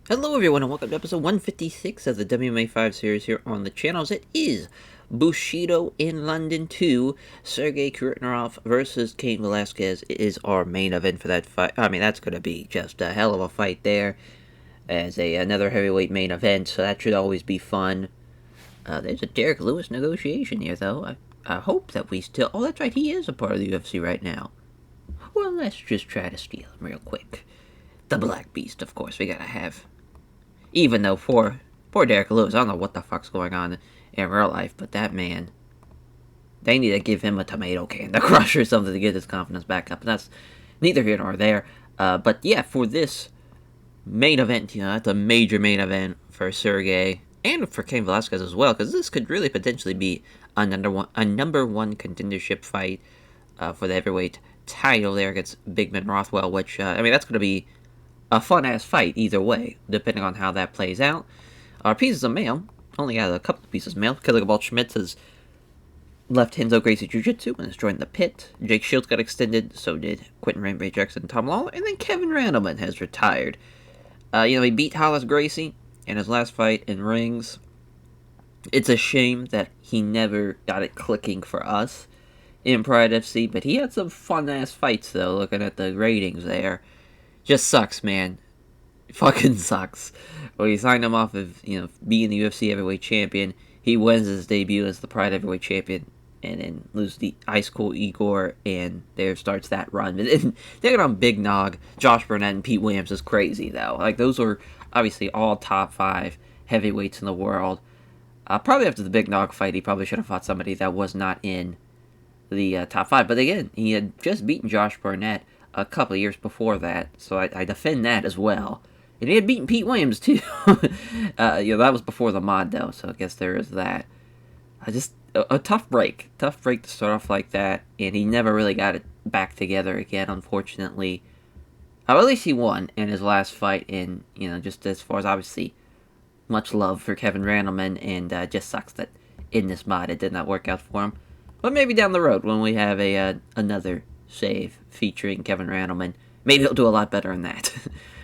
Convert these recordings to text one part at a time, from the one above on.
Hello everyone and welcome to episode 156 of the WMMA 5 series here on the channels. It is Bushido in London 2, Sergey Kuretnerov versus Cain Velasquez is our main event for that fight. I mean, that's going to be just a hell of a fight there as another heavyweight main event, so that should always be fun. There's a Derek Lewis negotiation here, though. I hope that we still... Oh, that's right, he is a part of the UFC right now. Well, let's just try to steal him real quick. The Black Beast, of course, we gotta have. Even though poor Derek Lewis, I don't know what the fuck's going on in real life, but that man, they need to give him a tomato can to crush or something to get his confidence back up. And that's neither here nor there. But yeah, for this main event, that's a major main event for Sergey and for Cain Velasquez as well, because this could really potentially be a number one contendership fight for the heavyweight title there against Big Ben Rothwell, which, I mean, that's going to be a fun-ass fight either way, depending on how that plays out. Our pieces of mail, only got a couple of pieces of mail. Killigabald Schmitz has left Henzo Gracie Jiu-Jitsu and has joined the pit. Jake Shields got extended, so did Quentin Rampage Jackson and Tom Lawler, and then Kevin Randleman has retired. He beat Hollis Gracie in his last fight in rings. It's a shame that he never got it clicking for us in Pride FC, but he had some fun-ass fights, though, looking at the ratings there. Just sucks, man. Fucking sucks. When he signed him off of, being the UFC heavyweight champion, he wins his debut as the Pride heavyweight champion, and then loses the Ice Cold Igor, and there starts that run. And taking on Big Nog, Josh Burnett, and Pete Williams is crazy, though. Like, those are obviously all top 5 heavyweights in the world. Probably after the Big Nog fight, he probably should have fought somebody that was not in the top 5. But again, he had just beaten Josh Burnett a couple of years before that, so I defend that as well. And he had beaten Pete Williams, too. That was before the mod, though, so I guess there is that. A tough break. Tough break to start off like that, and he never really got it back together again, unfortunately. At least he won in his last fight, and, just as far as, obviously, much love for Kevin Randleman, and just sucks that in this mod it did not work out for him. But maybe down the road, when we have another save featuring Kevin Randleman, maybe he'll do a lot better than that.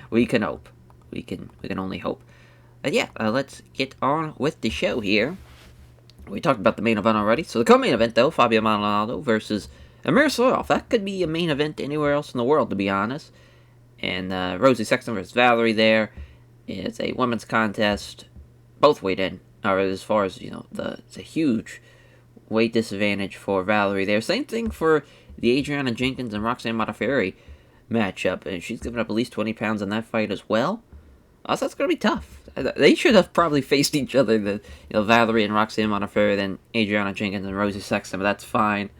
We can hope. We can only hope. Let's get on with the show here. We talked about the main event already. So the co-main event, though, Fabio Maldonado versus Amir Soloff. That could be a main event anywhere else in the world, to be honest. And Rosie Sexton versus Valerie there. It's a women's contest. Both weighed in. Or as far as, it's a huge weight disadvantage for Valerie there. Same thing for the Adriana Jenkins and Roxanne Modafferi matchup, and she's given up at least 20 pounds in that fight as well. So that's going to be tough. They should have probably faced each other, Valerie and Roxanne Modafferi, then Adriana Jenkins and Rosie Sexton, but that's fine.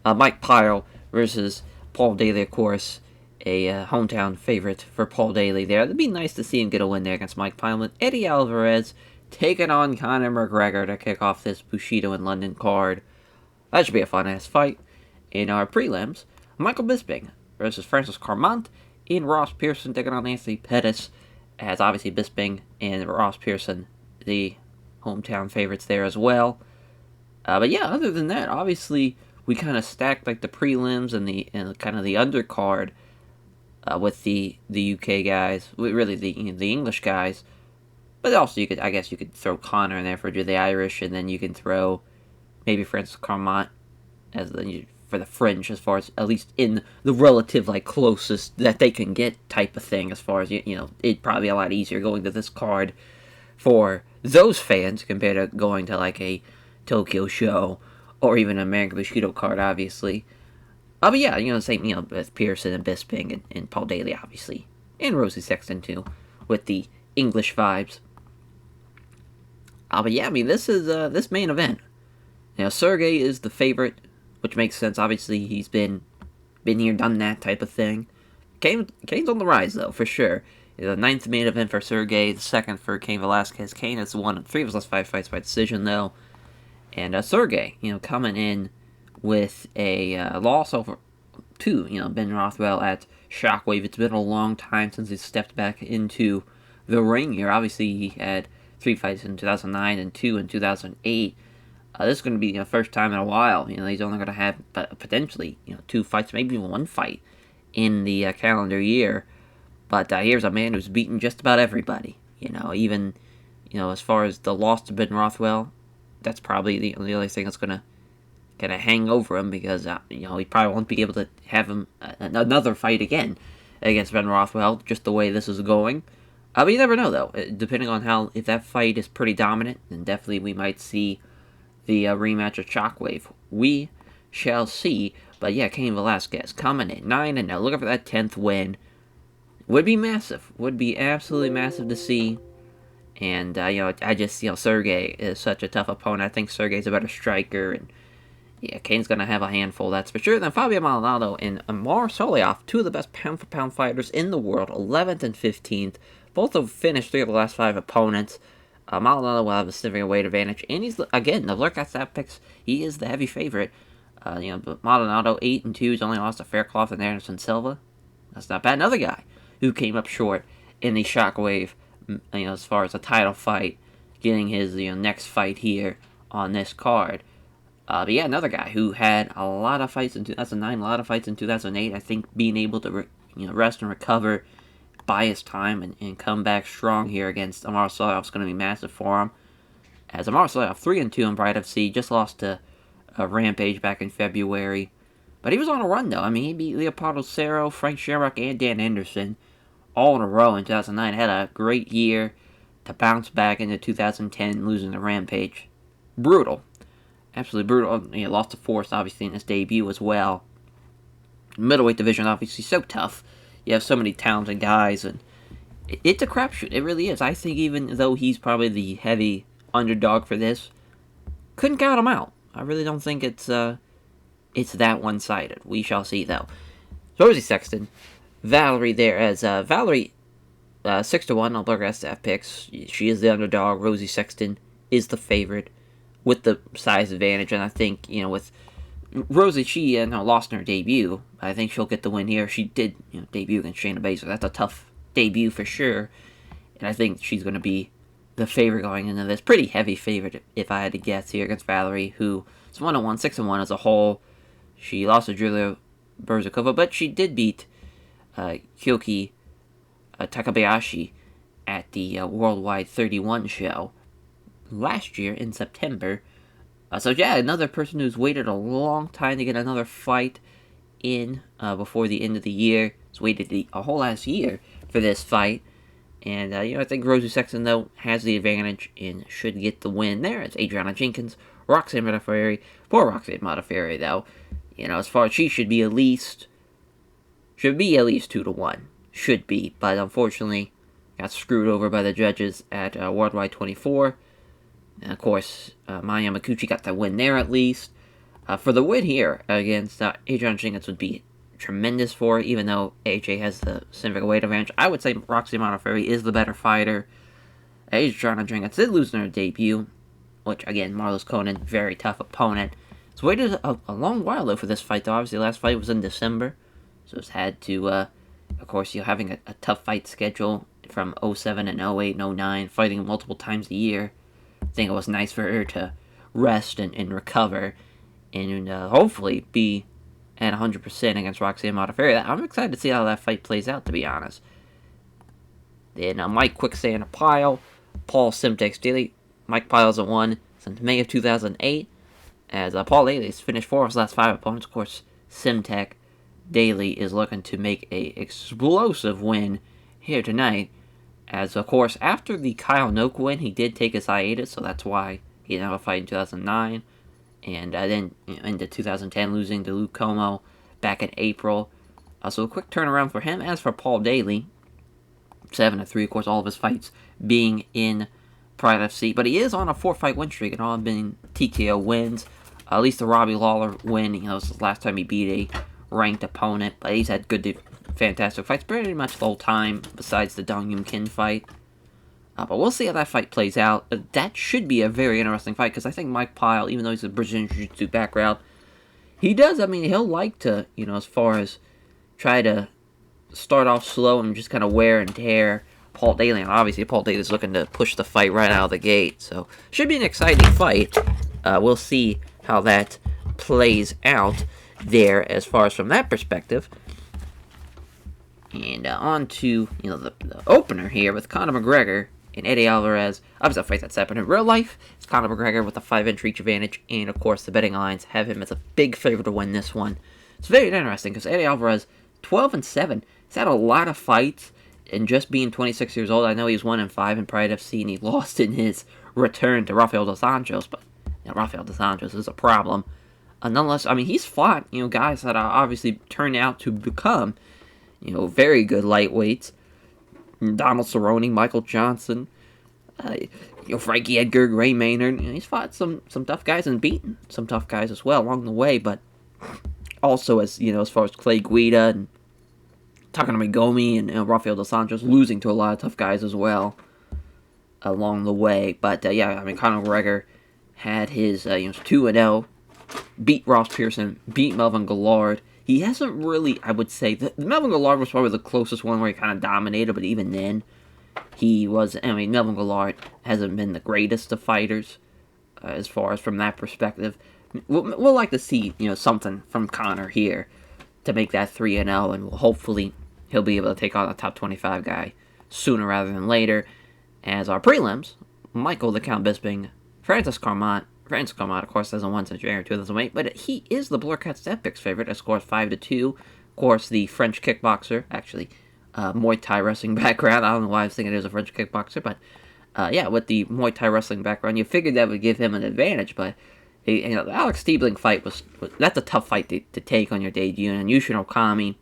Mike Pyle versus Paul Daly, of course, a hometown favorite for Paul Daly there. It'd be nice to see him get a win there against Mike Pyle. And Eddie Alvarez taking on Conor McGregor to kick off this Bushido in London card. That should be a fun-ass fight. In our prelims, Michael Bisping versus Francis Carmont, and Ross Pearson taking on Anthony Pettis, as obviously Bisping and Ross Pearson, the hometown favorites there as well. But yeah, other than that, obviously we kind of stacked like the prelims and kind of the undercard with the UK guys, really the English guys. But also you could throw Connor in there for the Irish, and then you can throw maybe Francis Carmont as for the fringe, as far as at least in the relative closest that they can get type of thing. As far as it'd probably be a lot easier going to this card for those fans compared to going to a Tokyo show or even an American Bushido card, obviously. But yeah, same with Pearson and Bisping and Paul Daly, obviously, and Rosie Sexton too, with the English vibes. But yeah, I mean this is this main event. Sergey is the favorite, which makes sense. Obviously, he's been here, done that type of thing. Cain's on the rise, though, for sure. The 9th main event for Sergey, the 2nd for Cain Velasquez. Cain has won 3 of his last 5 fights by decision, though. And Sergey, coming in with a loss over to, Ben Rothwell at Shockwave. It's been a long time since he stepped back into the ring here. Obviously, he had 3 fights in 2009 and 2 in 2008. This is going to be the first time in a while. He's only going to have potentially 2 fights, maybe 1 fight in the calendar year. But here's a man who's beaten just about everybody. Even as far as the loss to Ben Rothwell, that's probably the only thing that's gonna kind of hang over him, because he probably won't be able to have him another fight again against Ben Rothwell, just the way this is going. But you never know, though. Depending on if that fight is pretty dominant, then definitely we might see the rematch of Shockwave. We shall see. But yeah, Cain Velasquez coming in 9-0, looking for that 10th win. Would be massive. Would be absolutely massive to see. And I just Sergey is such a tough opponent. I think Sergey's a better striker, and yeah, Cain's gonna have a handful, that's for sure. Then Fabio Maldonado and Amar Solioff, two of the best pound-for-pound fighters in the world, 11th and 15th. Both have finished 3 of the last 5 opponents. Maldonado will have a significant weight advantage, and he's, again, the Lurk at that picks, he is the heavy favorite. But Maldonado 8-2, he's only lost to Faircloth and Anderson Silva. That's not bad. Another guy who came up short in the Shockwave, as far as a title fight, getting his next fight here on this card. But yeah, another guy who had a lot of fights in 2009, a lot of fights in 2008. I think being able to rest and recover, buy his time, and come back strong here against Amar Solioff is going to be massive for him. As Amar Solioff 3-2 in Pride FC, just lost to Rampage back in February. But he was on a run, though. I mean, he beat Leopoldo Cerro, Frank Shamrock, and Dan Anderson all in a row in 2009. Had a great year to bounce back into 2010, losing to Rampage. Brutal. Absolutely brutal. He lost to Forrest, obviously, in his debut as well. Middleweight division, obviously, so tough. You have so many talented guys, and it's a crapshoot. It really is. I think even though he's probably the heavy underdog for this, couldn't count him out. I really don't think it's that one-sided. We shall see, though. So Rosie Sexton, Valerie there, as Valerie 6-1. I'll look at staff picks. She is the underdog. Rosie Sexton is the favorite, with the size advantage, and I think, with Rosie, she lost in her debut. I think she'll get the win here. She did debut against Shayna Baszler. That's a tough debut for sure, and I think she's going to be the favorite going into this. Pretty heavy favorite, if I had to guess here, against Valerie, who is 1-1, 6-1 as a whole. She lost to Julia Berzakova, but she did beat Kyoki Takabayashi at the Worldwide 31 show last year in September. So yeah, another person who's waited a long time to get another fight in before the end of the year. Has waited a whole last year for this fight. And, I think Rosie Sexton, though, has the advantage and should get the win there. It's Adriana Jenkins, Roxanne Modafferi. Poor Roxanne Modafferi, though. As far as she should be at least 2-1. Should be. But unfortunately, got screwed over by the judges at Worldwide 24. And, of course, Maya Mikuchi got the win there, at least. For the win here against Adriana Jenkins would be tremendous for her, even though AJ has the significant weight advantage. I would say Roxy Modafferi is the better fighter. Adriana Jenkins did lose in her debut, which, again, Marlos Conan, very tough opponent. It's waited a long while, though, for this fight, though. Obviously, the last fight was in December, so it's had to, of course, having a tough fight schedule from 07 and 08 and 09, fighting multiple times a year. I think it was nice for her to rest and recover, and hopefully be at 100% against Roxanne Modafferi. I'm excited to see how that fight plays out, to be honest. Then Mike Quicksand Pyle, Paul Simtex Daly. Mike Pyle's won since May of 2008, as Paul Daly's finished 4 of his last 5 opponents. Of course, Simtek Daly is looking to make a explosive win here tonight, as, of course, after the Kyle Noak win, he did take his hiatus, so that's why he didn't have a fight in 2009. And then into 2010, losing to Luke Como back in April. So a quick turnaround for him. As for Paul Daly, 7-3, of course, all of his fights being in Pride FC. But he is on a 4-fight win streak, and all have been TKO wins. At least the Robbie Lawler win, this is the last time he beat a ranked opponent. But he's had fantastic fights pretty much the whole time, besides the Dong Yun Kin fight. But we'll see how that fight plays out. That should be a very interesting fight, because I think Mike Pyle, even though he's a Brazilian Jiu-Jitsu background, he'll like to, as far as try to start off slow and just kind of wear and tear Paul Daly. And obviously, Paul Daly's looking to push the fight right out of the gate. So, should be an exciting fight. We'll see how that plays out there as far as from that perspective. And on to the opener here with Conor McGregor and Eddie Alvarez. Obviously, a fight that's happened in real life. It's Conor McGregor with a 5-inch reach advantage, and of course, the betting lines have him as a big favorite to win this one. It's very interesting because Eddie Alvarez, 12-7, he's had a lot of fights, and just being 26 years old, I know he's 1-5 in Pride FC, and he lost in his return to Rafael dos Anjos, but Rafael dos Anjos is a problem. Nonetheless, I mean, he's fought guys that are obviously turned out to become very good lightweights. Donald Cerrone, Michael Johnson, Frankie Edgar, Ray Maynard. He's fought some tough guys and beaten some tough guys as well along the way. But also as far as Clay Guida and Takano Migomi and Rafael dos Anjos, losing to a lot of tough guys as well along the way. But I mean, Conor McGregor had his 2-0, beat Ross Pearson, beat Melvin Guillard. He hasn't really, I would say, the Melvin Guillard was probably the closest one where he kind of dominated, but even then, Melvin Guillard hasn't been the greatest of fighters, as far as from that perspective. We'll like to see, something from Conor here to make that 3-0, and hopefully he'll be able to take on a top 25 guy sooner rather than later. As our prelims, Michael the Count Bisping, Francis Carmont, of course, hasn't won since January 2008, but he is the Blurcats Epics favorite. It scores 5-2. Of course, the French kickboxer, actually, Muay Thai wrestling background. I don't know why I was thinking it was a French kickboxer, but with the Muay Thai wrestling background, you figured that would give him an advantage. But the Alex Stiebling fight that's a tough fight to take on your debut, and Yushin Okami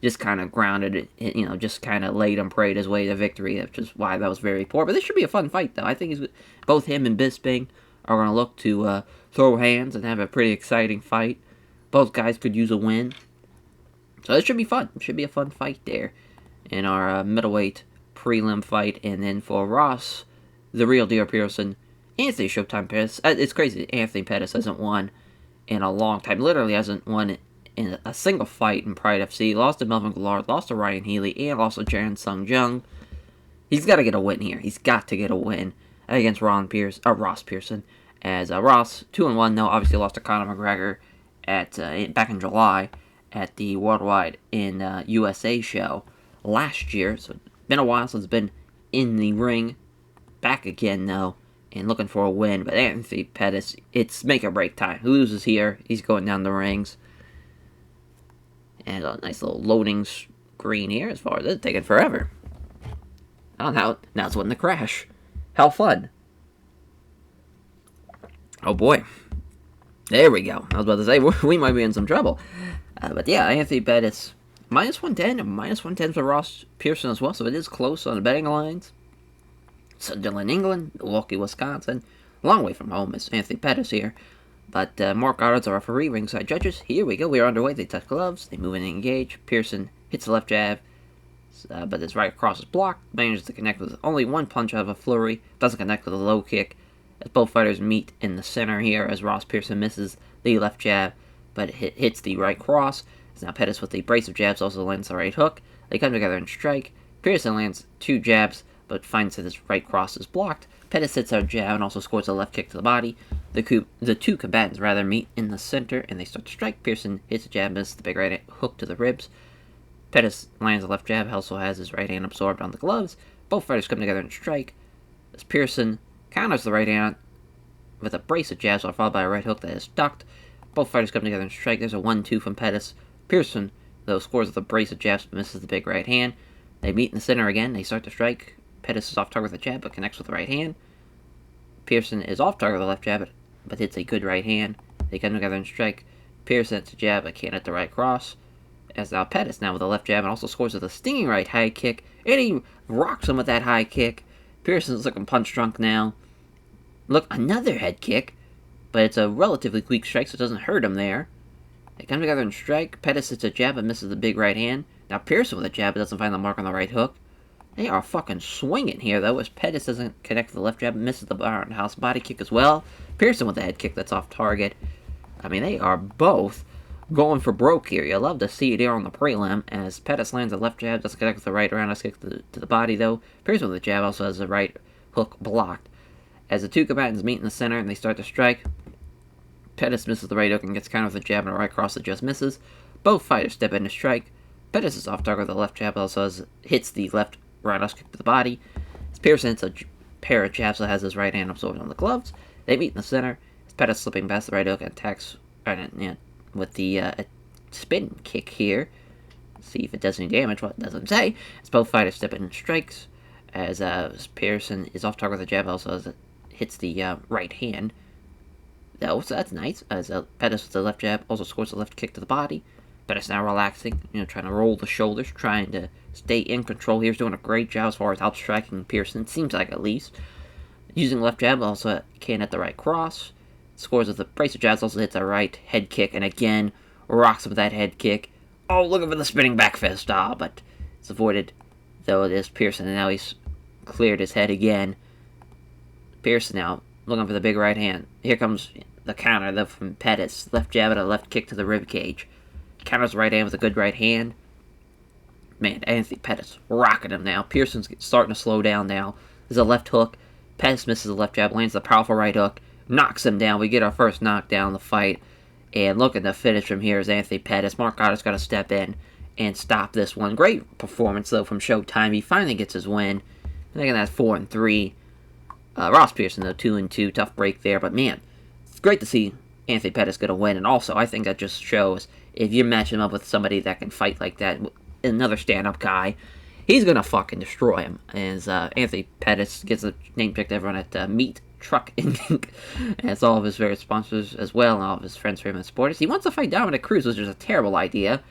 just kind of grounded it, just kind of laid and prayed his way to victory, which is why that was very poor. But this should be a fun fight, though. I think both him and Bisping are going to look to throw hands and have a pretty exciting fight. Both guys could use a win. So it should be fun. It should be a fun fight there in our middleweight prelim fight. And then for Ross, the real deal Pearson, Anthony Showtime Pettis. It's crazy. Anthony Pettis hasn't won in a long time. Literally hasn't won in a single fight in Pride FC. Lost to Melvin Guillard, lost to Ryan Healy, and lost to Jaron Sung Jung. He's got to get a win here. He's got to get a win against Ross Pearson. As Ross, 2-1, though, obviously lost to Conor McGregor back in July at the Worldwide in USA show last year. So it's been a while since it's been in the ring. Back again, though, and looking for a win. But Anthony Pettis, it's make or break time. Who loses here, he's going down the rings. And a nice little loading screen here as far as it's taking forever. Oh, now it's when the crash. How fun. Oh boy. There we go. I was about to say, we might be in some trouble. But yeah, Anthony Pettis, -110, and -110 for Ross Pearson as well, so it is close on the betting lines. Sunderland, England, Milwaukee, Wisconsin. Long way from home is Anthony Pettis here. But Mark Goddard's our referee, ringside judges. Here we go, we are underway. They touch gloves, they move and engage. Pearson hits the left jab, but his right cross is blocked. Manages to connect with only one punch out of a flurry. Doesn't connect with a low kick. As both fighters meet in the center here, as Ross Pearson misses the left jab, but hits the right cross. As now Pettis with the brace of jabs also lands the right hook. They come together and strike. Pearson lands 2 jabs, but finds that his right cross is blocked. Pettis hits a jab and also scores a left kick to the body. The two combatants meet in the center, and they start to strike. Pearson hits a jab, misses the big right hook to the ribs. Pettis lands a left jab, also has his right hand absorbed on the gloves. Both fighters come together and strike. As Pearson counters the right hand with a brace of jabs, followed by a right hook that is ducked. Both fighters come together and strike. There's a 1-2 from Pettis. Pearson, though, scores with a brace of jabs, but misses the big right hand. They meet in the center again. They start to strike. Pettis is off target with a jab, but connects with the right hand. Pearson is off target with a left jab, but hits a good right hand. They come together and strike. Pearson hits a jab, but can't hit the right cross. As now Pettis, now with a left jab, and also scores with a stinging right high kick. And he rocks him with that high kick. Pearson's looking punch drunk now. Look, another head kick, but it's a relatively weak strike, so it doesn't hurt him there. They come together and strike. Pettis hits a jab and misses the big right hand. Now Pearson with a jab, but doesn't find the mark on the right hook. They are fucking swinging here, though, as Pettis doesn't connect with the left jab and misses the roundhouse body kick as well. Pearson with the head kick that's off target. I mean, they are both going for broke here. You love to see it here on the prelim, as Pettis lands a left jab, doesn't connect with the right roundhouse kick to the body, though. Pearson with the jab also has the right hook blocked. As the two combatants meet in the center and they start to strike, Pettis misses the right hook and gets countered with a jab and a right cross that just misses. Both fighters step in to strike. Pettis is off target with the left jab, also hits the left roundhouse kick to the body. As Pearson hits a pair of jabs, so has his right hand absorbed on the gloves. They meet in the center. As Pettis slipping past the right hook and attacks with the spin kick here. See if it does any damage. Well, it doesn't say. As both fighters step in and strikes. As Pearson is off target with the jab, also as it hits the right hand. So that's nice. As Pettis with the left jab also scores the left kick to the body. Pettis now relaxing, trying to roll the shoulders, trying to stay in control here. He's doing a great job as far as outstriking Pearson, seems like at least. Using left jab, also can at the right cross. Scores with the brace of jabs, also hits a right head kick, and again, rocks him with that head kick. Oh, looking for the spinning back fist. But it's avoided, though it is Pearson, and now he's cleared his head again. Pearson now looking for the big right hand. Here comes the counter from Pettis. Left jab and a left kick to the rib cage. Counters right hand with a good right hand. Man, Anthony Pettis rocking him now. Pearson's starting to slow down now. There's a left hook. Pettis misses the left jab, lands the powerful right hook, knocks him down. We get our first knockdown of the fight. And looking to finish from here is Anthony Pettis. Mark Otter's got to step in and stop this one. Great performance, though, from Showtime. He finally gets his win. I think that's 4-3. Ross Pearson, though, 2-2. Tough break there. But, man, it's great to see Anthony Pettis get a win. And also, I think that just shows if you match him up with somebody that can fight like that, another stand-up guy, he's going to fucking destroy him. As Anthony Pettis gets a name check to everyone at Meat Truck Inc. As all of his various sponsors as well, and all of his friends, family, and supporters. He wants to fight Dominic Cruz, which is a terrible idea.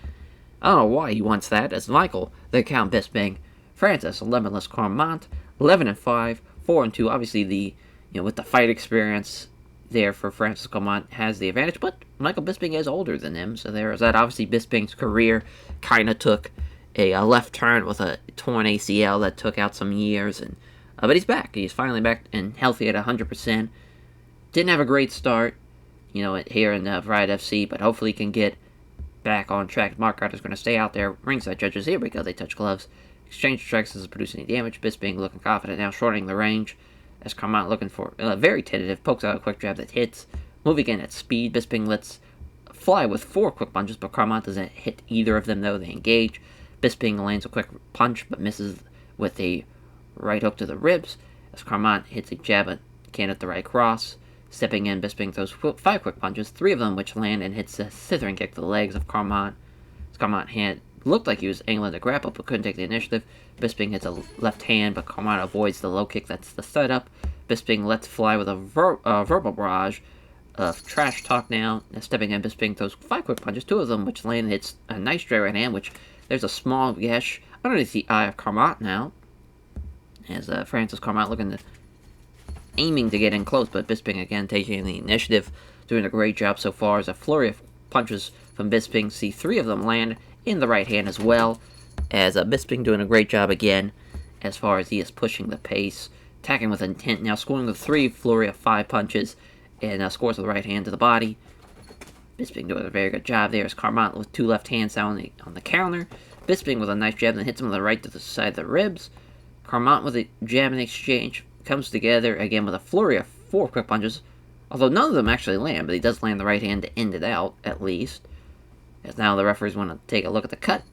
I don't know why he wants that. As Michael, the Count Bisping, Francis, Limitless Carmont, 11-5, 4-2. Obviously, with the fight experience there for Francis Carmont has the advantage, but Michael Bisping is older than him, so there is that. Obviously, Bisping's career kind of took a left turn with a torn ACL that took out some years, and but he's back. He's finally back and healthy at 100%. Didn't have a great start, here in Riot FC, but hopefully he can get back on track. Mark Otter's going to stay out there. Ringside judges, here we go. They touch gloves. Exchange strikes doesn't produce any damage. Bisping looking confident now, shortening the range. As Carmont looking for very tentative, pokes out a quick jab that hits. Moving in at speed, Bisping lets fly with 4 quick punches, but Carmont doesn't hit either of them, though. They engage. Bisping lands a quick punch, but misses with a right hook to the ribs. As Carmont hits a jab at the right cross. Stepping in, Bisping throws 5 quick punches, 3 of them which land, and hits a slithering kick to the legs of Carmont. As Carmont looked like he was angling to grapple, but couldn't take the initiative. Bisping hits a left hand, but Carmont avoids the low kick. That's the setup. Bisping lets fly with a verbal barrage of trash talk now. Stepping in, Bisping throws 5 quick punches, 2 of them which land, and hits a nice straight right hand, which there's a small gash underneath the eye of Carmont now. As Francis Carmont aiming to get in close, but Bisping again taking the initiative, doing a great job so far. As a flurry of punches from Bisping, see 3 of them land in the right hand as well. As Bisping doing a great job again, as far as he is pushing the pace, attacking with intent now, scoring with 3 flurry of 5 punches, and scores with the right hand to the body. Bisping doing a very good job there as Carmont with 2 left hands down on the counter. Bisping with a nice jab and hits him with the right to the side of the ribs. Carmont with a jab in exchange comes together again with a flurry of 4 quick punches, although none of them actually land, but he does land the right hand to end it out, at least. As now the referees want to take a look at the cut.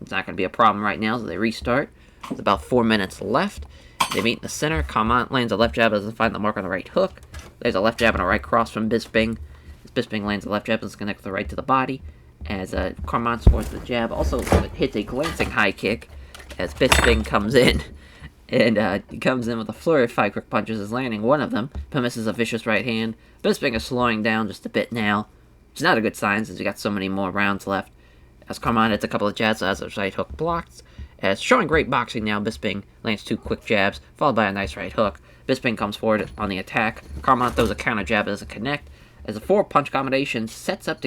It's not going to be a problem right now, so they restart. There's about 4 minutes left. They meet in the center. Carmont lands a left jab, doesn't find the mark on the right hook. There's a left jab and a right cross from Bisping. As Bisping lands a left jab, doesn't connect the right to the body. As Carmont scores the jab, also hits a glancing high kick as Bisping comes in. And he comes in with a flurry of 5 quick punches, is landing one of them, but misses a vicious right hand. Bisping is slowing down just a bit now, which is not a good sign since we got so many more rounds left. As Carmont hits a couple of jabs as his right hook blocks. As showing great boxing now, Bisping lands 2 quick jabs, followed by a nice right hook. Bisping comes forward on the attack. Carmont throws a counter jab, doesn't connect. As a 4-punch combination sets up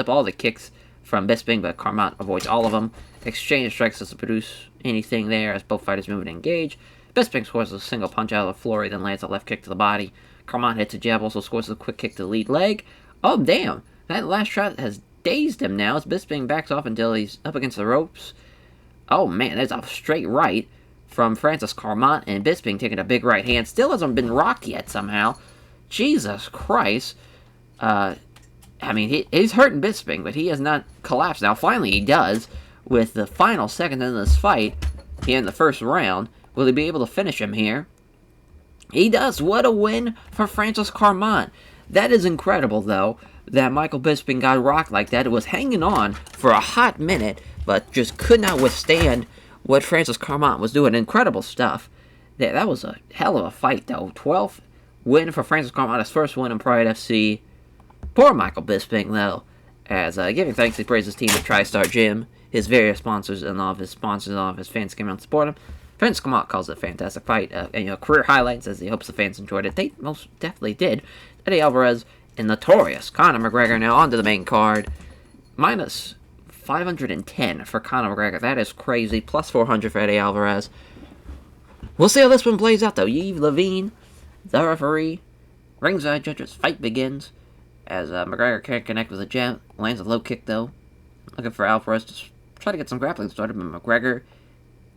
all the kicks from Bisping, but Carmont avoids all of them. Exchange strikes doesn't produce anything there as both fighters move and engage. Bisping scores a single punch out of the flurry, then lands a left kick to the body. Carmont hits a jab, also scores a quick kick to the lead leg. Oh, damn. That last shot has dazed him now as Bisping backs off until he's up against the ropes. Oh, man, that's a straight right from Francis Carmont, and Bisping taking a big right hand. Still hasn't been rocked yet somehow. Jesus Christ. He's hurting Bisping, but he has not collapsed. Now, finally, he does with the final second in this fight here in the first round. Will he be able to finish him here? He does. What a win for Francis Carmont. That is incredible, though, that Michael Bisping got rocked like that. It was hanging on for a hot minute, but just could not withstand what Francis Carmont was doing. Incredible stuff. That was a hell of a fight, though. 12th win for Francis Carmont, his first win in Pride FC. Poor Michael Bisping, though, as giving thanks, he praised his team at TriStar Gym, his various sponsors, and all of his sponsors and all of his fans came out to support him. Francis Carmont calls it a fantastic fight. And, career highlights, as he hopes the fans enjoyed it. They most definitely did. Eddie Alvarez and notorious Conor McGregor now onto the main card. Minus 510 for Conor McGregor. That is crazy. Plus 400 for Eddie Alvarez. We'll see how this one plays out, though. Yves Levine, the referee, ringside judges, fight begins. As McGregor can't connect with a jab. Lands a low kick, though. Looking for Alvarez to try to get some grappling started, but McGregor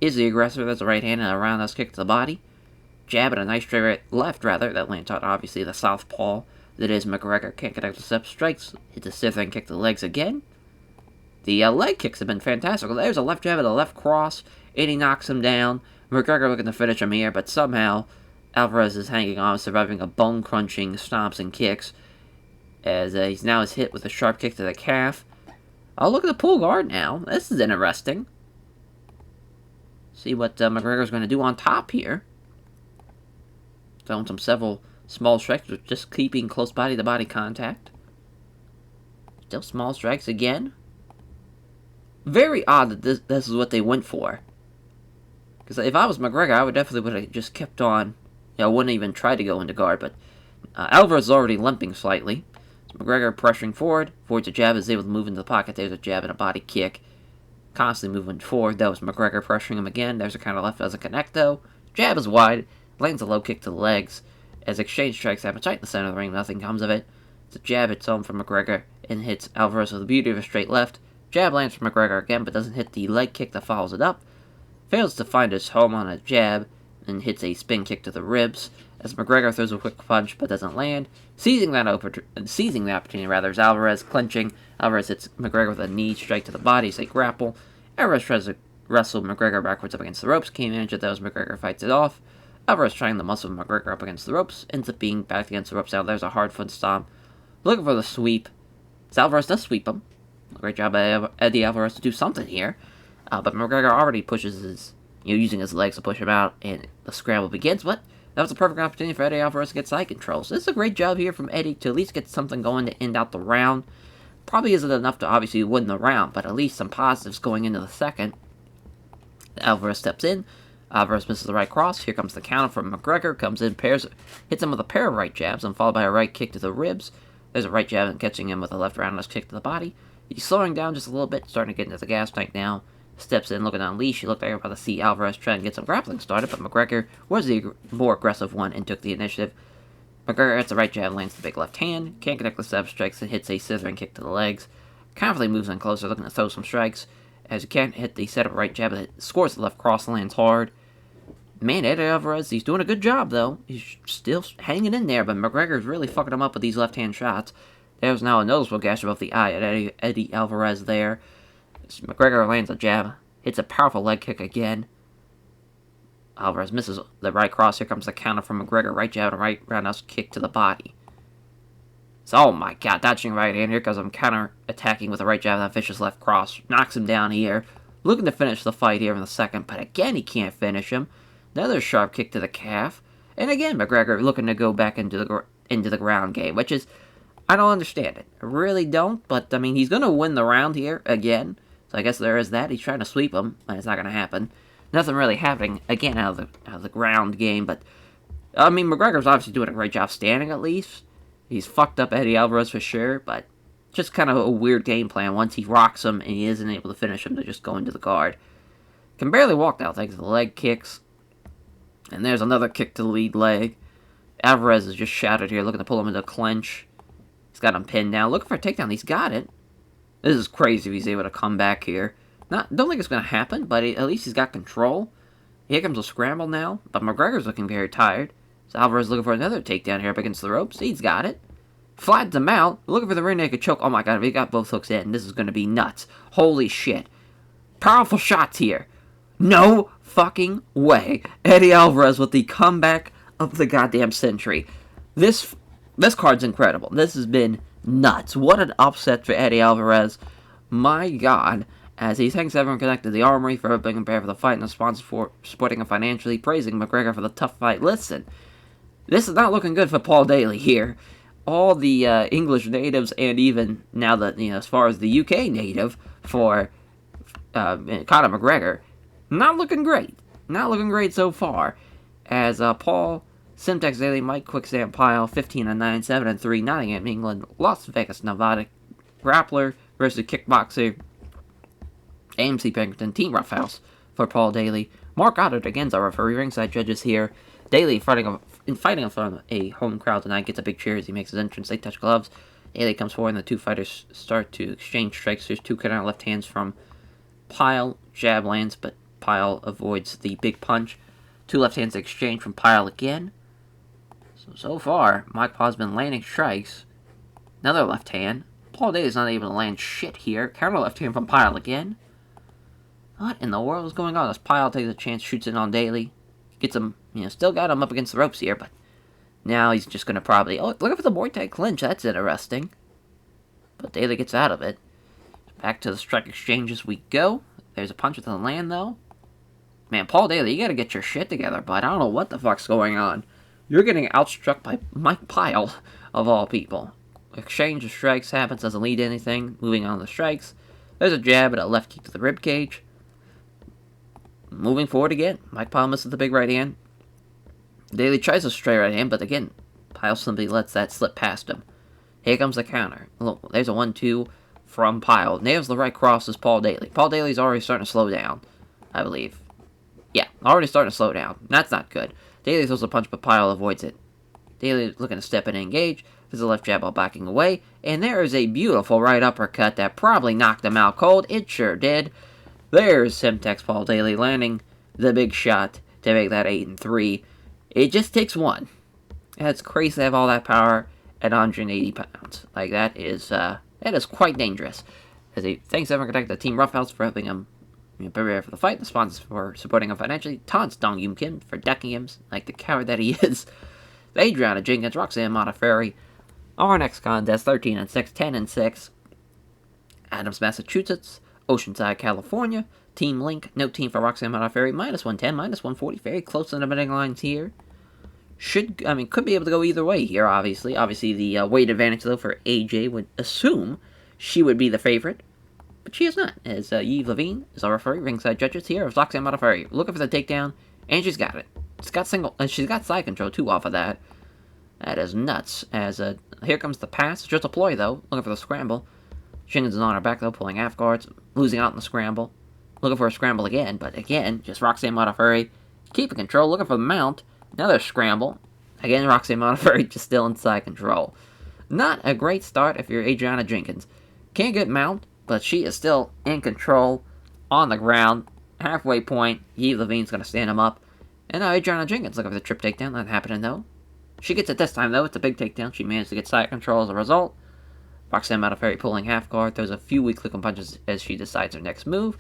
is the aggressor. There's a right hand and a roundhouse kick to the body. Jab and a nice straight right, left, rather. That lands on, obviously, the southpaw that is McGregor. Can't connect with step strikes. Hits a slithering kick to the legs again. The leg kicks have been fantastic. There's a left jab and a left cross, and he knocks him down. McGregor looking to finish him here, but somehow Alvarez is hanging on, surviving a bone-crunching stomps and kicks, as he's now hit with a sharp kick to the calf. Oh, look at the pull guard now. This is interesting. See what McGregor's going to do on top here. Throwing several small strikes, with just keeping close body-to-body contact. Still small strikes again. Very odd that this is what they went for. Because if I was McGregor, I would have just kept on. I wouldn't even try to go into guard, but Alvarez is already limping slightly. So McGregor pressuring forward. Forwards a jab, is able to move into the pocket. There's a jab and a body kick. Constantly moving forward. That was McGregor pressuring him again. There's a counter left, doesn't connect though. Jab is wide. Lands a low kick to the legs. As exchange strikes happen right in the center of the ring, nothing comes of it. The jab hits home from McGregor and hits Alvarez with the beauty of a straight left. Jab lands from McGregor again, but doesn't hit the leg kick that follows it up. Fails to find his home on a jab and hits a spin kick to the ribs. As McGregor throws a quick punch but doesn't land. Seizing the opportunity, is Alvarez clinching. Alvarez hits McGregor with a knee straight to the body as they grapple. Alvarez tries to wrestle McGregor backwards up against the ropes. Can't manage it though as McGregor fights it off. Alvarez trying to muscle McGregor up against the ropes. Ends up being back against the ropes now. There's a hard foot stomp. Looking for the sweep. As Alvarez does sweep him. Great job by Eddie Alvarez to do something here. But McGregor already pushes his, using his legs to push him out, and the scramble begins. But that was a perfect opportunity for Eddie Alvarez to get side control. So this is a great job here from Eddie to at least get something going to end out the round. Probably isn't enough to obviously win the round, but at least some positives going into the second. Alvarez steps in. Alvarez misses the right cross. Here comes the counter from McGregor. Comes in, hits him with a pair of right jabs, and followed by a right kick to the ribs. There's a right jab and catching him with a left roundhouse kick to the body. He's slowing down just a little bit, starting to get into the gas tank now. Steps in, looking to unleash. You look there about to see Alvarez trying to get some grappling started, but McGregor was the more aggressive one and took the initiative. McGregor hits the right jab, lands the big left hand. Can't connect with step strikes and hits a slithering kick to the legs. Confidently moves in closer, looking to throw some strikes. As he can't hit the setup right jab that scores the left cross, lands hard. Man, Eddie Alvarez, he's doing a good job, though. He's still hanging in there, but McGregor's really fucking him up with these left-hand shots. There's now a noticeable gash above the eye at Eddie Alvarez there. As McGregor lands a jab, hits a powerful leg kick again. Alvarez misses the right cross. Here comes the counter from McGregor. Right jab and right roundhouse kick to the body. So, oh my god, dodging right hand. Here comes him counter-attacking with a right jab and a vicious left cross. Knocks him down here. Looking to finish the fight here in the second, but again he can't finish him. Another sharp kick to the calf. And again, McGregor looking to go back into the ground game, which is, I don't understand it. I really don't, but, I mean, he's going to win the round here again. So I guess there is that. He's trying to sweep him, and it's not going to happen. Nothing really happening, again, out of the ground game, but, I mean, McGregor's obviously doing a great job standing, at least. He's fucked up Eddie Alvarez for sure, but just kind of a weird game plan once he rocks him and he isn't able to finish him to just go into the guard. Can barely walk now thanks to the leg kicks. And there's another kick to the lead leg. Alvarez is just shattered here, looking to pull him into a clinch. He's got him pinned down, looking for a takedown. He's got it. This is crazy if he's able to come back here. Don't think it's going to happen, but at least he's got control. Here comes a scramble now, but McGregor's looking very tired. So Alvarez looking for another takedown here up against the ropes. He's got it. Flattens him out, looking for the rear naked choke. Oh my god, if he got both hooks in, this is going to be nuts. Holy shit. Powerful shots here. No fucking way. Eddie Alvarez with the comeback of the goddamn century. This card's incredible. This has been nuts. What an upset for Eddie Alvarez. My God. As he thanks everyone connected to the Armory for helping him prepare for the fight and the sponsors for supporting him financially, praising McGregor for the tough fight. Listen, this is not looking good for Paul Daly here. All the English natives and even now that, as far as the UK native for Conor McGregor, not looking great. Not looking great so far. As Paul, Simtex Daly, Mike Quicksand Pile, 15-9, 7-3, Nottingham, England, Las Vegas, Nevada, Grappler versus Kickboxer, AMC Pinkerton, Team Roughhouse for Paul Daly. Mark Goddard against our referee, ringside judges here. Daly fighting in front of a home crowd tonight, gets a big cheer as he makes his entrance. They touch gloves. Daly comes forward and the two fighters start to exchange strikes. There's two cut out left hands from Pile. Jab lands, but Pile avoids the big punch. Two left hands exchange from Pile again. So far, Mike Paul's been landing strikes. Another left hand. Paul Daly's not able to land shit here. Counter left hand from Pile again. What in the world is going on? As Pile takes a chance, shoots in on Daly. Gets him, still got him up against the ropes here, but now he's just going to probably... Oh, look for the Muay Thai clinch. That's interesting. But Daly gets out of it. Back to the strike exchange as we go. There's a punch with the land, though. Man, Paul Daly, you got to get your shit together, bud. I don't know what the fuck's going on. You're getting outstruck by Mike Pyle, of all people. Exchange of strikes happens, doesn't lead to anything. Moving on to the strikes. There's a jab and a left kick to the ribcage. Moving forward again. Mike Pyle misses the big right hand. Daly tries a straight right hand, but again, Pyle simply lets that slip past him. Here comes the counter. Look, there's a 1-2 from Pyle. Nails the right cross as Paul Daly. Paul Daly's already starting to slow down, I believe. Yeah, already starting to slow down. That's not good. Daly throws a punch, but Pyle avoids it. Daly looking to step in and engage. There's a left jab while backing away. And there is a beautiful right uppercut that probably knocked him out cold. It sure did. There's Simtex Paul Daly landing the big shot to make that 8-3. It just takes one. It's crazy to have all that power at 180 pounds. Like, that is quite dangerous. As he thanks everyone connected to Team Roughhouse for helping him prepare for the fight. The sponsors for supporting him financially. Taunts Dong Yum Kim for decking him like the coward that he is. Adriana Jenkins, Roxanne Modafferi. Our next contest, 13-6, 10-6. Adams, Massachusetts. Oceanside, California. Team Link, no team for Roxanne Modafferi. -110, -140. Very close to the betting lines here. Could be able to go either way here, obviously. Obviously, the weight advantage, though, for AJ would assume she would be the favorite. But she is not, as Yves Levine is our referee. Ringside judges here of Roxanne Modafferi. Looking for the takedown, and she's got it. She's got side control, too, off of that. That is nuts. As here comes the pass. Just a ploy, though. Looking for the scramble. Jenkins is on her back, though, pulling half guards. Losing out in the scramble. Looking for a scramble again, but again, just Roxanne Modafferi keeping control. Looking for the mount. Another scramble. Again, Roxanne Modafferi just still inside control. Not a great start if you're Adriana Jenkins. Can't get mount, but she is still in control on the ground. Halfway point, Yves Levine's going to stand him up. And now Adriana Jenkins looking for the trip takedown. Not happening, though. She gets it this time, though. It's a big takedown. She managed to get side control as a result. Roxanne Modafferi pulling half guard. Throws a few weak looking punches as she decides her next move.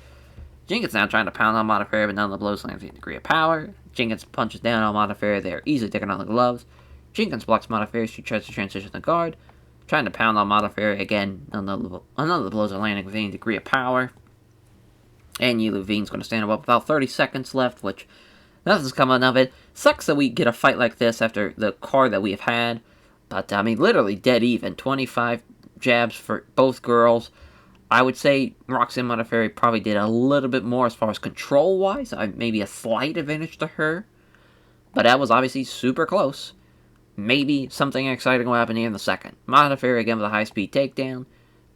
Jenkins now trying to pound on Modafferi, but none of the blows lands a degree of power. Jenkins punches down on Modafferi. They are easily taking on the gloves. Jenkins blocks Modafferi. She tries to transition the guard. Trying to pound on Modafferi. Again, none of the blows are landing with any degree of power. And Yves Levine's going to stand up about 30 seconds left, which nothing's coming of it. Sucks that we get a fight like this after the card that we have had. But, literally dead even. 25 jabs for both girls. I would say Roxanne Modafferi probably did a little bit more as far as control-wise. Maybe a slight advantage to her. But that was obviously super close. Maybe something exciting will happen here in the second. Modafferi again with a high-speed takedown.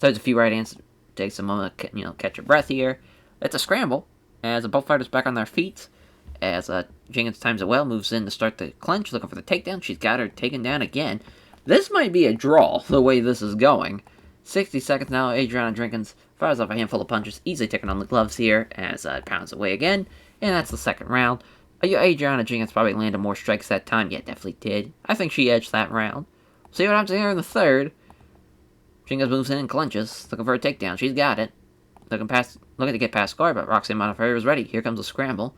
Throws a few right hands. Takes a moment to catch your breath here. It's a scramble. As both fighters back on their feet. As Jenkins times it well. Moves in to start the clinch. Looking for the takedown. She's got her taken down again. This might be a draw, the way this is going. 60 seconds now, Adriana Jenkins fires off a handful of punches, easily taking on the gloves here as it pounds away again, and that's the second round. Adriana Jenkins probably landed more strikes that time. Yeah, definitely did. I think she edged that round. See what happens here in the third. Jenkins moves in and clinches, looking for a takedown. She's got it. looking to get past guard, but Roxanne Modafferi was ready. Here comes a scramble.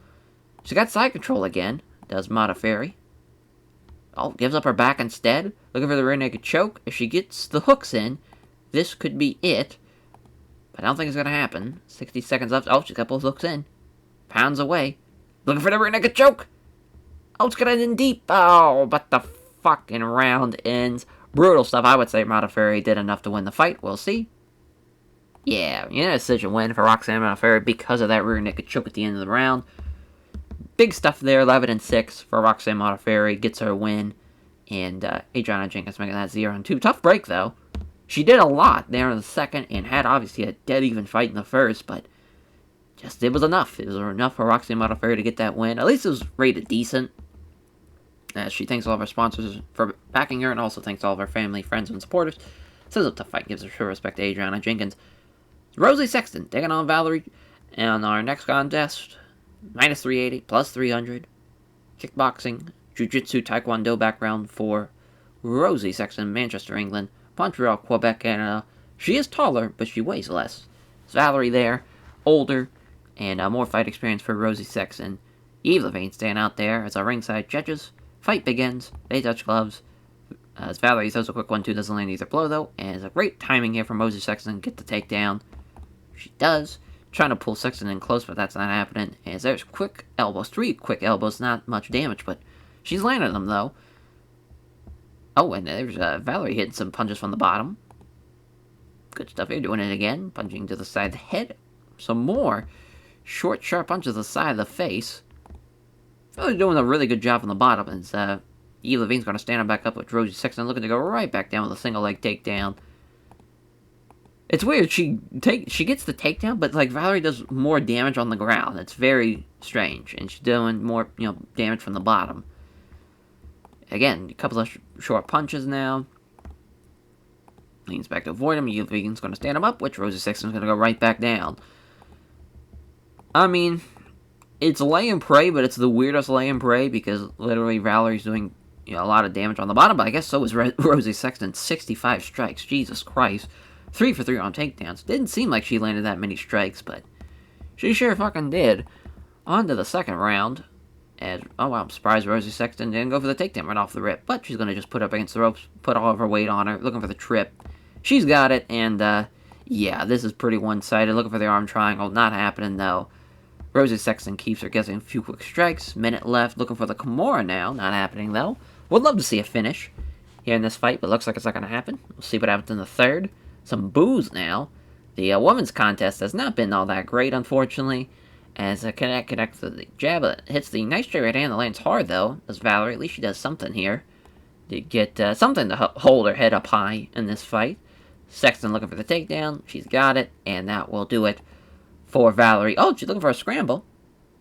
She got side control again, does Modafferi. Oh, gives up her back instead. Looking for the rear naked choke. If she gets the hooks in, this could be it. But I don't think it's going to happen. 60 seconds left. Oh, she's got both hooks in. Pounds away. Looking for the rear naked choke. Oh, it's going to end deep. Oh, but the fucking round ends. Brutal stuff. I would say Modafferi did enough to win the fight. We'll see. Yeah, decision win for Roxanne Modafferi because of that rear naked choke at the end of the round. Big stuff there, 11-6 for Roxanne Modafferi, gets her win, and Adriana Jenkins making that 0-2. Tough break, though. She did a lot there in the second, and had obviously a dead-even fight in the first, but just it was enough. It was enough for Roxanne Modafferi to get that win. At least it was rated decent. She thanks all of her sponsors for backing her, and also thanks all of her family, friends, and supporters. Says up to fight, gives her true respect to Adriana Jenkins. Rosie Sexton taking on Valerie, and our next contest... minus 380, plus 300. Kickboxing, Jiu-Jitsu, Taekwondo background for Rosie Sexton, Manchester, England. Montreal, Quebec, Canada. She is taller, but she weighs less. It's Valerie there, older, and more fight experience for Rosie Sexton. Eve Levine staying out there as our ringside judges. Fight begins. They touch gloves. As Valerie throws a quick 1-2, doesn't land either blow though. And it's a great timing here from Rosie Sexton to get the takedown. She does. Trying to pull Sexton in close, but that's not happening. As there's quick elbows, 3 quick elbows, not much damage, but she's landing them though. Oh, and there's Valerie hitting some punches from the bottom. Good stuff here, doing it again. Punching to the side of the head. Some more short, sharp punches to the side of the face. Really doing a really good job from the bottom. As Eve Levine's going to stand her back up with Rosie Sexton, looking to go right back down with a single leg takedown. It's weird, she gets the takedown, but like Valerie does more damage on the ground. It's very strange, and she's doing more, damage from the bottom. Again, a couple of short punches now. Leans back to avoid him. Vegan's going to stand him up, which Rosie Sexton's going to go right back down. I mean, it's lay and pray, but it's the weirdest lay and pray because literally Valerie's doing a lot of damage on the bottom, but I guess so is Rosie Sexton. 65 strikes, Jesus Christ. 3 for 3 on takedowns. Didn't seem like she landed that many strikes, but she sure fucking did. On to the second round. Oh wow, I'm surprised Rosie Sexton didn't go for the takedown right off the rip, but she's going to just put up against the ropes, put all of her weight on her, looking for the trip. She's got it, and yeah, this is pretty one-sided. Looking for the arm triangle, not happening though. Rosie Sexton keeps her guessing a few quick strikes. Minute left, looking for the Kimura now, not happening though. Would love to see a finish here in this fight, but looks like it's not going to happen. We'll see what happens in the third. Some boos now. The women's contest has not been all that great, unfortunately. As connects to the jab, hits the nice straight right hand that lands hard, though. As Valerie, at least she does something here. To get something to hold her head up high in this fight. Sexton looking for the takedown. She's got it, and that will do it for Valerie. Oh, she's looking for a scramble.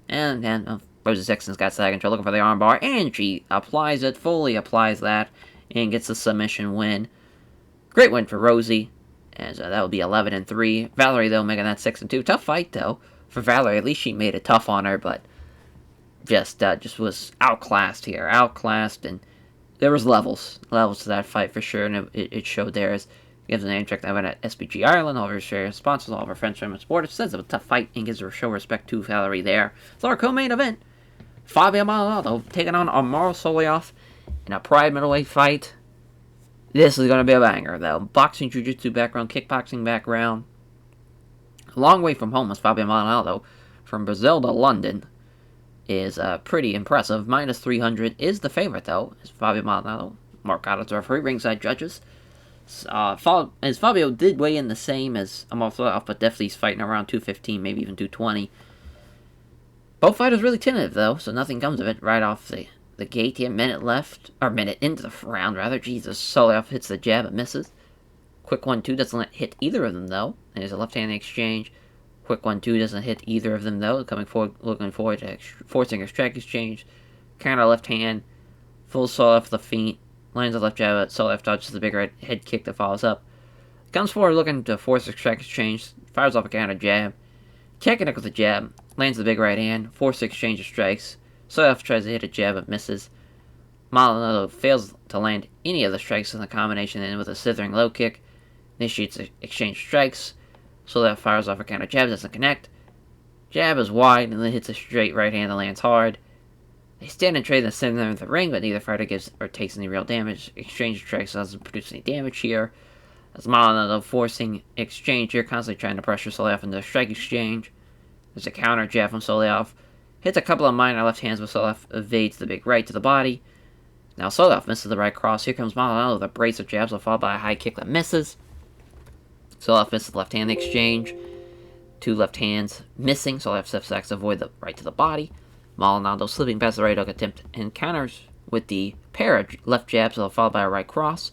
And Rosie Sexton's got side control, looking for the armbar, and she applies it, fully applies that, and gets a submission win. Great win for Rosie. As that would be 11-3. Valerie, though, making that 6-2. Tough fight, though. For Valerie, at least she made it tough on her, but just was outclassed here. Outclassed, and there was levels to that fight for sure, and it showed there. As gives a name check that went at SBG Ireland, all of her share sponsors, all of her friends from the sport. It says it was a tough fight and gives her show respect to Valerie there. So our co-main event, Fabio Maldonado taking on Amaro Solioff in a Pride middleweight fight. This is going to be a banger, though. Boxing, jiu-jitsu background, kickboxing background. A long way from home as Fabio Maldonado, from Brazil to London, is pretty impressive. Minus 300 is the favorite, though, as Fabio Maldonado. Mark Otto's referee, ringside judges. As Fabio did weigh in the same as Amaro Solioff, but definitely he's fighting around 215, maybe even 220. Both fighters really tentative, though, so nothing comes of it right off the gate here. Minute left, or minute into the round, rather. Jesus, Solioff hits the jab and misses. Quick 1-2 doesn't hit either of them, though. There's a left-hand exchange. Quick 1-2 doesn't hit either of them, though. Coming forward, looking forward to forcing a strike exchange. Counter left hand. Full Solioff the feet. Lands a left jab. Solioff dodges the big right head kick that follows up. Comes forward looking to force a strike exchange. Fires off a counter jab. Can't connect with the jab. Lands the big right hand. Force exchange of strikes. Solioff tries to hit a jab but misses. Maldonado fails to land any of the strikes in the combination, and with a slithering low kick, initiates exchange strikes. Soleil fires off a counter jab, doesn't connect. Jab is wide and then hits a straight right hand that lands hard. They stand and trade in the center of the ring, but neither fighter gives or takes any real damage. Exchange strikes doesn't produce any damage here. As Maldonado forcing exchange here, constantly trying to pressure Soleil into a strike exchange. There's a counter jab from Soleil. Hits a couple of minor left hands, but Soleil evades the big right to the body. Now Soleil misses the right cross. Here comes Maldonado with a brace of jabs, followed by a high kick that misses. Soleil misses the left hand exchange. Two left hands missing. Soleil steps back to avoid the right to the body. Maldonado slipping past the right hook attempt and counters with the pair of left jabs, followed by a right cross.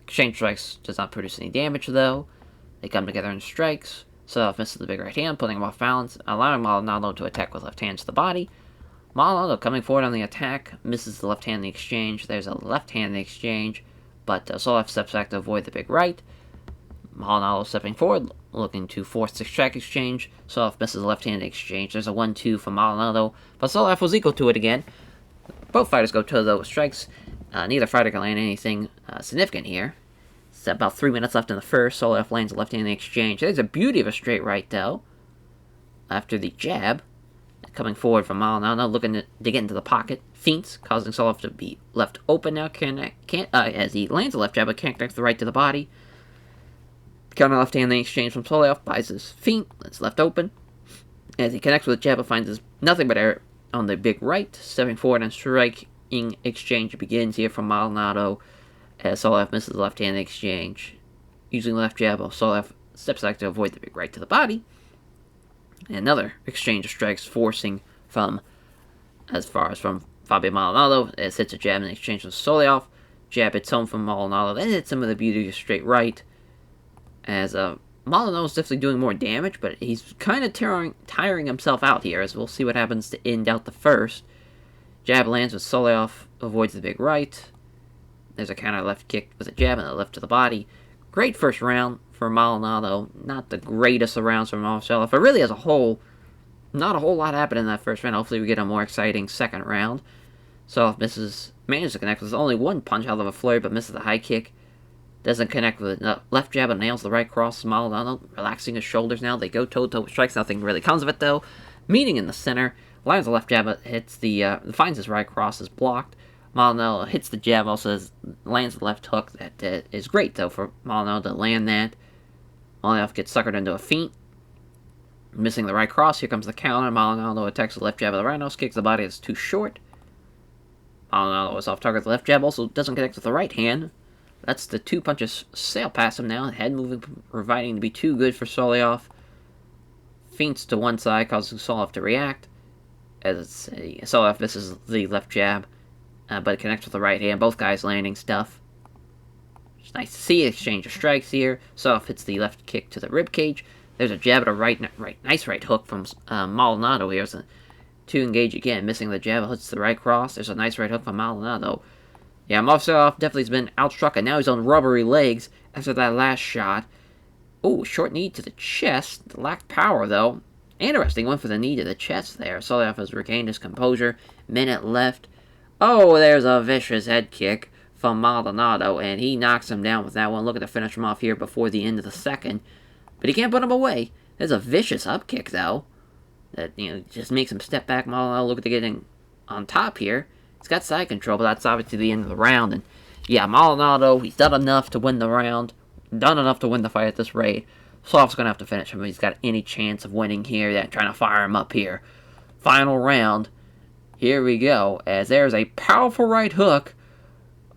Exchange strikes does not produce any damage though. They come together in strikes. Soleil misses the big right hand, putting him off balance, allowing Maldonado to attack with left hands to the body. Maldonado coming forward on the attack, misses the left hand in the exchange. There's a left hand in the exchange, but Soleil steps back to avoid the big right. Maldonado stepping forward, looking to force the strike exchange. Soleil misses the left hand in the exchange. There's a 1-2 from Maldonado, but Soleil was equal to it again. Both fighters go toe-to-toe with strikes. Neither fighter can land anything significant here. It's about 3 minutes left in the first. Soleil lands the left hand in the exchange. There's a beauty of a straight right, though. After the jab, coming forward from Maldonado, looking to get into the pocket. Feints, causing Soleil to be left open now. As he lands the left jab, but can't connect the right to the body. Counter left hand in the exchange from Soleil, buys his feint, it's left open. As he connects with the jab, it finds nothing but air on the big right. Stepping forward and striking exchange begins here from Maldonado, as Soleil misses the left hand in the exchange. Using the left jab, Soleil steps back to avoid the big right to the body. And another exchange of strikes, forcing from Fabio Maldonado, as hits a jab in exchange with Soleil. Jab hits home from Maldonado, then hits him with a beauty of straight right. As Maldonado's definitely doing more damage, but he's kind of tiring himself out here, as we'll see what happens to end out the first. Jab lands with Soleil, avoids the big right. There's a counter left kick with a jab and a left to the body. Great first round for Maldonado. Not the greatest of rounds from Soleil, but really as a whole, not a whole lot happened in that first round. Hopefully we get a more exciting second round. Soleil manages to connect with only one punch out of a flurry, but misses the high kick. Doesn't connect with the left jab and nails the right cross. Maldonado relaxing his shoulders now. They go toe-to-toe with strikes. Nothing really comes of it, though. Meeting in the center. Lands the left jab, but hits finds his right cross is blocked. Maldonado hits the jab, also lands the left hook. That is great, though, for Maldonado to land that. Maldonado gets suckered into a feint. Missing the right cross. Here comes the counter. Maldonado attacks the left jab of the right nose. Kicks the body. It's too short. Maldonado is off target with the left jab. Also doesn't connect with the right hand. That's the two punches sail past him now. Head moving, providing to be too good for Soleil. Feints to one side, causing Soleil to react. As Soleil misses the left jab, but connects with the right hand. Both guys landing stuff. It's nice to see exchange of strikes here. Soleil hits the left kick to the rib cage. There's a jab at a nice right hook from Maldonado here. So to engage again, missing the jab, hits the right cross. There's a nice right hook from Maldonado. Yeah, Soleil definitely has been outstruck, and now he's on rubbery legs after that last shot. Oh, short knee to the chest. Lacked power, though. Interesting, went for the knee to the chest there. Soleil has regained his composure. Minute left. Oh, there's a vicious head kick from Maldonado, and he knocks him down with that one. Looking to finish him off here before the end of the second. But he can't put him away. There's a vicious up kick, though. That, just makes him step back. Maldonado looking to get in on top here. He's got side control, but that's obviously the end of the round. And yeah, Maldonado, he's done enough to win the round. Done enough to win the fight at this rate. Soleil's going to have to finish him if he's got any chance of winning here. Yeah, trying to fire him up here. Final round. Here we go. As there's a powerful right hook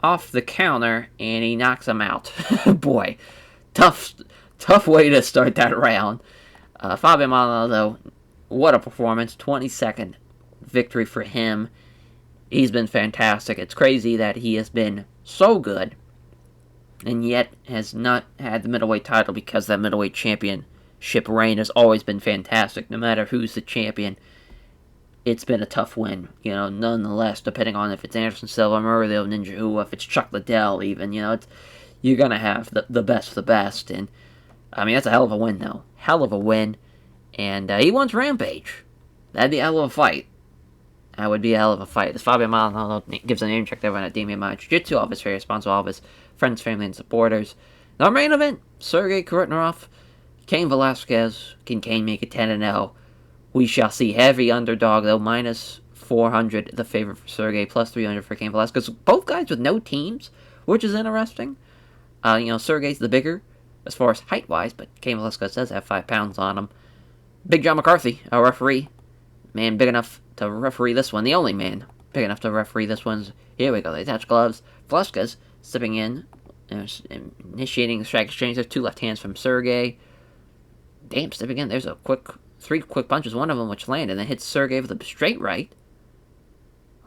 off the counter, and he knocks him out. Boy, tough way to start that round. Fabio Maldonado, what a performance. 22nd victory for him. He's been fantastic. It's crazy that he has been so good and yet has not had the middleweight title, because that middleweight championship reign has always been fantastic. No matter who's the champion, it's been a tough win, nonetheless, depending on if it's Anderson Silva, Murray, Ninja Hua, if it's Chuck Liddell even, you're going to have the best of the best. And, I mean, that's a hell of a win, though. Hell of a win. And he wants Rampage. That'd be a hell of a fight. That would be a hell of a fight. As Fabio Maldonado gives a name check to everyone at WMMA Jiu-Jitsu, all of his various sponsors, all of his friends, family, and supporters. Our main event, Sergey Kurotnerov Cain Velasquez. Can Cain make it 10-0? We shall see. Heavy underdog, though, minus 400, the favorite for Sergey, plus 300 for Cain Velasquez. Both guys with no teams, which is interesting. Sergey's the bigger, as far as height-wise, but Cain Velasquez does have 5 pounds on him. Big John McCarthy, our referee. Man big enough to referee this one. The only man big enough to referee this one. Here we go. They attach gloves. Velasquez stepping in, initiating the strike exchange. There's 2 left hands from Sergey. Damn, stepping in. There's 3 quick punches. One of them which landed, and then hits Sergey with a straight right.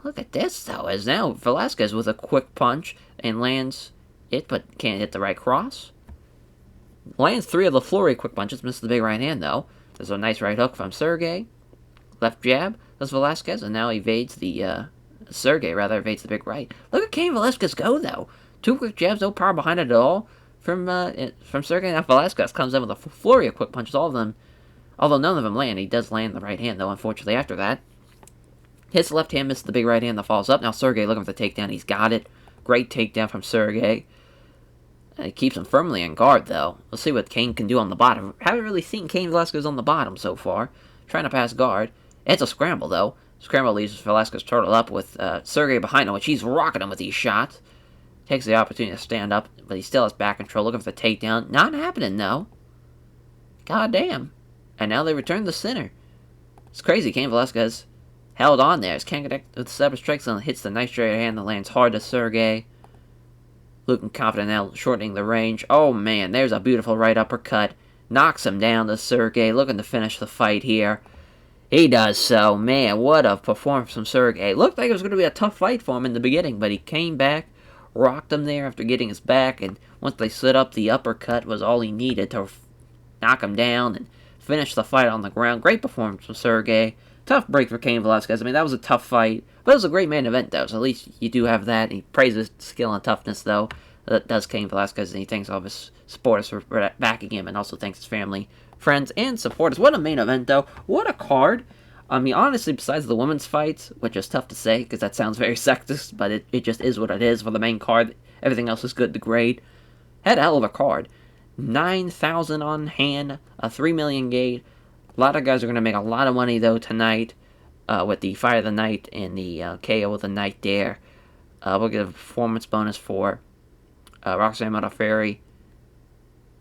Look at this, though, as now Velasquez with a quick punch and lands it, but can't hit the right cross. Lands 3 of the flurry quick punches. Misses the big right hand, though. There's a nice right hook from Sergey. Left jab. Does Velasquez, and now evades the, Sergey, rather, evades the big right. Look at Cain Velasquez go, though. 2 quick jabs, no power behind it at all. From Sergey. Now Velasquez comes in with a flurry of quick punches, all of them. Although none of them land. He does land the right hand, though, unfortunately, after that. Hits the left hand, misses the big right hand that falls up. Now Sergey looking for the takedown. He's got it. Great takedown from Sergey. He keeps him firmly on guard, though. We'll see what Cain can do on the bottom. Haven't really seen Cain Velasquez on the bottom so far. Trying to pass guard. It's a scramble, though. Scramble leaves Velasquez turtle up with Sergey behind him, which he's rocking him with these shots. Takes the opportunity to stand up, but he still has back control. Looking for the takedown. Not happening, though. God damn. And now they return the center. It's crazy. Cain Velasquez held on there. Can't connect with separate strikes and hits the nice straight hand that lands hard to Sergey. Looking confident now, shortening the range. Oh, man, there's a beautiful right uppercut. Knocks him down to Sergey, looking to finish the fight here. He does so. Man, what a performance from Sergey. Looked like it was going to be a tough fight for him in the beginning, but he came back, rocked him there after getting his back, and once they set up, the uppercut was all he needed to knock him down and finish the fight on the ground. Great performance from Sergey. Tough break for Cain Velasquez. I mean, that was a tough fight, but it was a great main event, though, so at least you do have that. He praises skill and toughness, though. That does Cain Velasquez, and he thanks all of his supporters for backing him, and also thanks his family, friends, and supporters. What a main event, though. What a card. I mean, honestly, besides the women's fights, which is tough to say, because that sounds very sexist, but it just is what it is for the main card. Everything else is good to great. Had a hell of a card. 9,000 on hand, a 3 million gate. A lot of guys are going to make a lot of money, though, tonight with the Fight of the Night and the KO of the Night there. We'll get a performance bonus for Roxanne Modafferi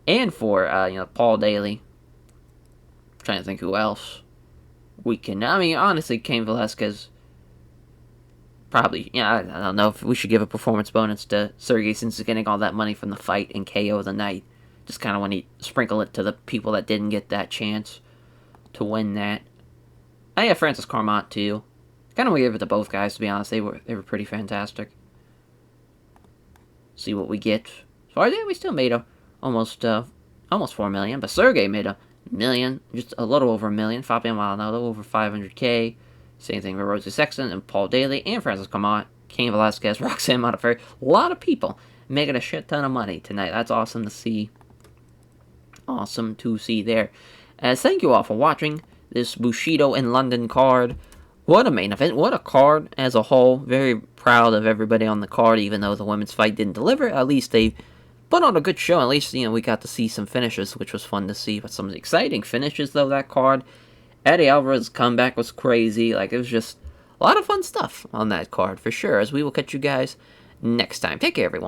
and for, Paul Daly. I'm trying to think who else we can... I mean, honestly, Cain Velasquez probably... I don't know if we should give a performance bonus to Sergey since he's getting all that money from the fight and KO of the Night. Just kind of want to sprinkle it to the people that didn't get that chance to win that. I have Francis Carmont too. Kind of want to give it to both guys, to be honest. They were pretty fantastic. See what we get. So I think we still made almost 4 million, but Sergey made $1 million, just a little over $1 million. Fabian Maldonado over 500K. Same thing for Rosie Sexton and Paul Daly and Francis Carmont, Cain Velasquez, Roxanne Modafferi. A lot of people making a shit ton of money tonight. That's awesome to see. Awesome to see there. Thank you all for watching this Bushido in London card. What a main event. What a card as a whole. Very proud of everybody on the card, even though the women's fight didn't deliver. At least they put on a good show. At least, we got to see some finishes, which was fun to see. But some exciting finishes, though, that card. Eddie Alvarez's comeback was crazy. It was just a lot of fun stuff on that card, for sure. As we will catch you guys next time. Take care, everyone.